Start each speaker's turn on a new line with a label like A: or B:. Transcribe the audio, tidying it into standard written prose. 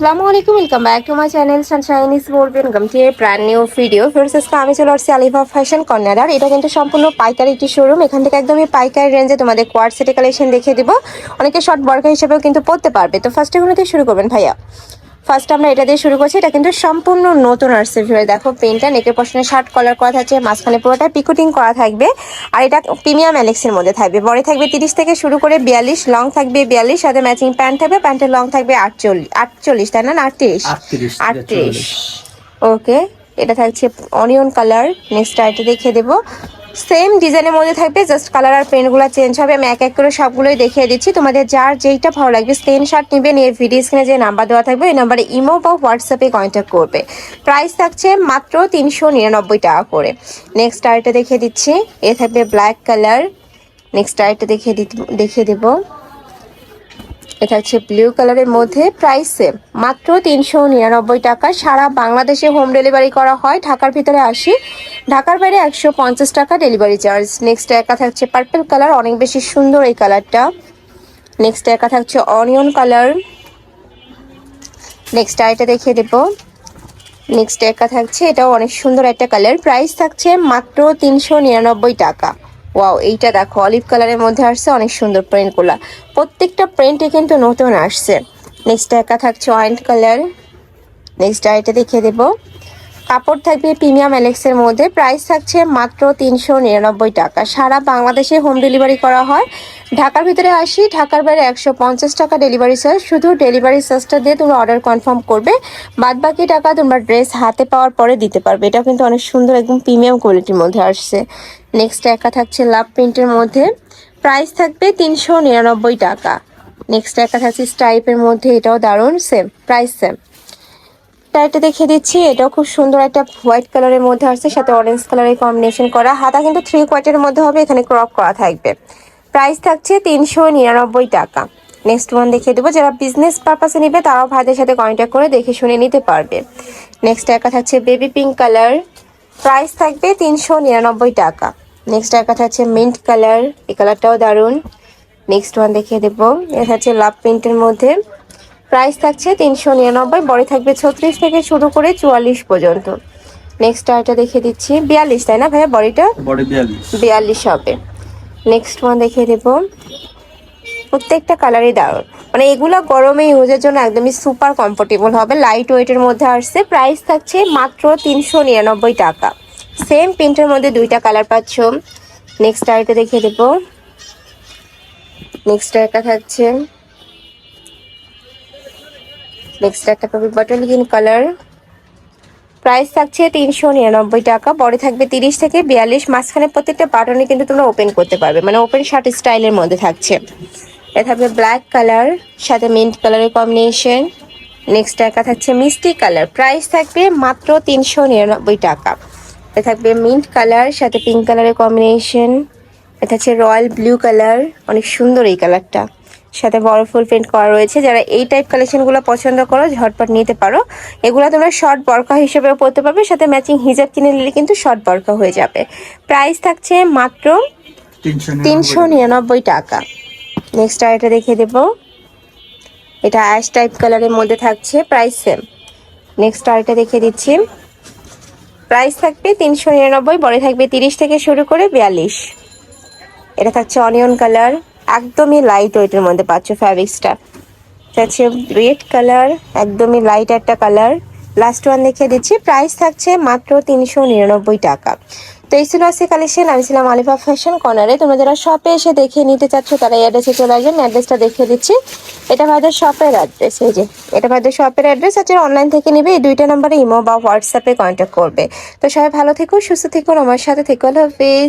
A: আসসালামু আলাইকুম, welcome back to my channel Sunshine is world. Welcome to A brand new video. First আজকে আমি চলে আসছি আলিফা ফ্যাশন কর্নার। আর এটা কিন্তু সম্পূর্ণ পাইকারি একটি শোরুম। এখান থেকে একদমই পাইকারি রেঞ্জে তোমাদের কোয়ার্ট সেটে কালেকশন দেখিয়ে দিব। অনেকে শর্ট বর্কা হিসেবেও কিন্তু পড়তে পারবে। তো ফার্স্ট এগুলো দিয়ে শুরু করবেন ভাইয়া। ফার্স্ট আমরা এটা দিয়ে শুরু করছি। এটা কিন্তু সম্পূর্ণ নতুন আসছে। দেখো পেনটা নেকের পশনে শার্ট কলার করা থাকছে, মাঝখানে পুরোটা পিকুটিং করা থাকবে। আর এটা প্রিমিয়াম অ্যালেক্সের মধ্যে থাকবে। বড় থাকবে 30 থেকে শুরু করে 42, লং থাকবে 42, সাথে ম্যাচিং প্যান্ট থাকবে। প্যান্টের লং থাকবে 48 তাই না? 38। ওকে, এটা থাকছে অনিয়ন কালার। নেক্সট আইটা দেখিয়ে দেবো। সেম ডিজাইনের মধ্যে থাকবে, জাস্ট কালার আর পেনগুলো চেঞ্জ হবে। আমি এক এক করে সবগুলোই দেখিয়ে দিচ্ছি। তোমাদের যার যেইটা ভালো লাগবে স্ক্রিনশট নেবে, নিয়ে ভিডিও স্ক্রিনে যে নাম্বার দেওয়া থাকবে এই নাম্বারে ইমো বা হোয়াটসঅ্যাপে কন্ট্যাক্ট করবে। প্রাইস থাকছে মাত্র 399 টাকা করে। নেক্সট আইটা দেখিয়ে দিচ্ছি। এ থাকবে ব্ল্যাক কালার। নেক্সট আইটা দেখিয়ে দেবো। এটা হচ্ছে ব্লু কালারের মধ্যে। প্রাইস সেম, মাত্র 399 টাকা। সারা বাংলাদেশে হোম ডেলিভারি করা হয়। ঢাকার ভিতরে 80, ঢাকার বাইরে 150 টাকা ডেলিভারি চার্জ। নেক্সট একা থাকছে পার্পল কালার, অনেক বেশি সুন্দর এই কালারটা। নেক্সট একা থাকছে অনিয়ন কালার। নেক্সট আইটা দেখিয়ে দেবো। নেক্সট একা থাকছে, এটাও অনেক সুন্দর একটা কালার। প্রাইস থাকছে মাত্র 399 টাকা। ওয়াও, এইটা দেখো অলিভ কালারের মধ্যে আসছে, অনেক সুন্দর প্রিন্টগুলো। প্রত্যেকটা প্রিন্টে কিন্তু নতুন আসছে। নেক্সট একা থাকছে অরেঞ্জ কালার। নেক্সট আইটা দেখিয়ে দেবো। কাপড় থাকবে প্রিমিয়াম অ্যালেক্সের মধ্যে। প্রাইস থাকছে মাত্র 399 টাকা। সারা বাংলাদেশে হোম ডেলিভারি করা হয়। ঢাকার ভিতরে 80, ঢাকার বাইরে 150 টাকা ডেলিভারি চার্জ। শুধু ডেলিভারি চার্জটা দিয়ে তোমরা অর্ডার কনফার্ম করবে, বাদ বাকি টাকা তোমরা ড্রেস হাতে পাওয়ার পরে দিতে পারবে। এটা কিন্তু অনেক সুন্দর, একদম প্রিমিয়াম কোয়ালিটির মধ্যে আসছে। নেক্সট একা থাকছে লাভ প্রিন্টের মধ্যে। প্রাইস থাকবে 399 টাকা। নেক্সট একা থাকছে স্টাইপের মধ্যে, এটাও দারুণ, সেম প্রাইস সেম। এটা দেখিয়ে দিচ্ছি। এটাও খুব সুন্দর একটা হোয়াইট কালারের মধ্যে আসছে, সাথে অরেঞ্জ কালারের কম্বিনেশন করা। হাতা কিন্তু 3 কোয়ার্টের মধ্যে হবে, এখানে ক্রপ করা থাকবে। প্রাইস থাকছে 399 টাকা। নেক্সট ওয়ান দেখিয়ে দেবো। যারা বিজনেস পারপাসে নেবে তারাও ভাইদের সাথে কন্ট্যাক্ট করে দেখে শুনে নিতে পারবে। নেক্সট একা থাকছে বেবি পিঙ্ক কালার। প্রাইস থাকবে 399 টাকা। নেক্সট একা থাকছে মিন্ট কালার, এই কালারটাও দারুণ। নেক্সট ওয়ান দেখিয়ে দেবো। এটা হচ্ছে লাভ প্রিন্টের মধ্যে। প্রাইস থাকছে 399, বড়ি থাকবে 36 থেকে শুরু করে 44 পর্যন্ত। নেক্সট আইটা দেখিয়ে দিচ্ছি। 42 তাই না ভাইয়া? বডিটা 42 হবে। নেক্সট ওয়ান দেখিয়ে দেবো। প্রত্যেকটা কালারই দারুণ, মানে এগুলো গরমে ইউজের জন্য একদমই সুপার কমফোর্টেবল হবে। লাইট ওয়েটের মধ্যে আসছে। প্রাইস থাকছে মাত্র 399 টাকা। সেম প্রিন্টের মধ্যে 2টা কালার পাচ্ছ। নেক্সট আইটা দেখিয়ে দেবো। নেক্সট একটা থাকছে, নেক্সট একটা পাবে বটল গ্রিন কালার। প্রাইস থাকছে 399 টাকা। বড় থাকবে 30 থেকে 42, মাঝখানে প্রত্যেকটা বাটনে কিন্তু তোমরা ওপেন করতে পারবে, মানে ওপেন শার্ট স্টাইলের মধ্যে থাকছে। এটা থাকবে ব্ল্যাক কালার, সাথে মিন্ট কালারের কম্বিনেশন। নেক্সট একা থাকছে মিষ্টি কালার। প্রাইস থাকবে মাত্র 399 টাকা। এটা থাকবে মিন্ট কালার, সাথে পিঙ্ক কালারের কম্বিনেশন। এটা হচ্ছে রয়্যাল ব্লু কালার, অনেক সুন্দর এই কালারটা, সাথে বড় ফুল প্রিন্ট করা রয়েছে। যারা এই টাইপ কালেকশনগুলো পছন্দ করো ঝটপট নিতে পারো। এগুলো তোমরা শর্ট বরকা হিসেবেও পরতে পারবে, সাথে ম্যাচিং হিজাব কিনে নিলে কিন্তু শর্ট বরকা হয়ে যাবে। প্রাইস থাকছে মাত্র 399 টাকা। নেক্সট আরেকটা দেখিয়ে দেবো। এটা অ্যাশ টাইপ কালারের মধ্যে থাকছে, প্রাইস সেম। নেক্সট আরেকটা দেখিয়ে দিচ্ছি। প্রাইস থাকবে 399, বড় থাকবে 30 থেকে শুরু করে 42। এটা থাকছে অনিয়ন কালার, একদমই লাইট ওয়েটের মধ্যে পাচ্ছ ফ্যাব্রিক্সটা। এটা হচ্ছে রেড কালার, একদমই লাইট একটা কালার। লাস্ট ওয়ান দেখিয়ে দিচ্ছি। প্রাইস থাকছে মাত্র 399 টাকা। তো এই ছিল আজকে কালেকশন। আমি ছিলাম আলিফা ফ্যাশন কর্নারে। তোমরা যারা শপে এসে দেখে নিতে চাচ্ছ তারা এই অ্যাড্রেসে চলে আসবেন। অ্যাড্রেসটা দেখিয়ে দিচ্ছি। এটা ভাইদের শপের অ্যাড্রেস, এই যে এটা ভাইদের শপের অ্যাড্রেস আছে। অনলাইন থেকে নিবে এই 2টা নাম্বারে ইমো বা হোয়াটসঅ্যাপে কন্ট্যাক্ট করবে। তো সবাই ভালো থেকো, সুস্থ থেকো, আমার সাথে থেকো। আল্লাহ হাফেজ।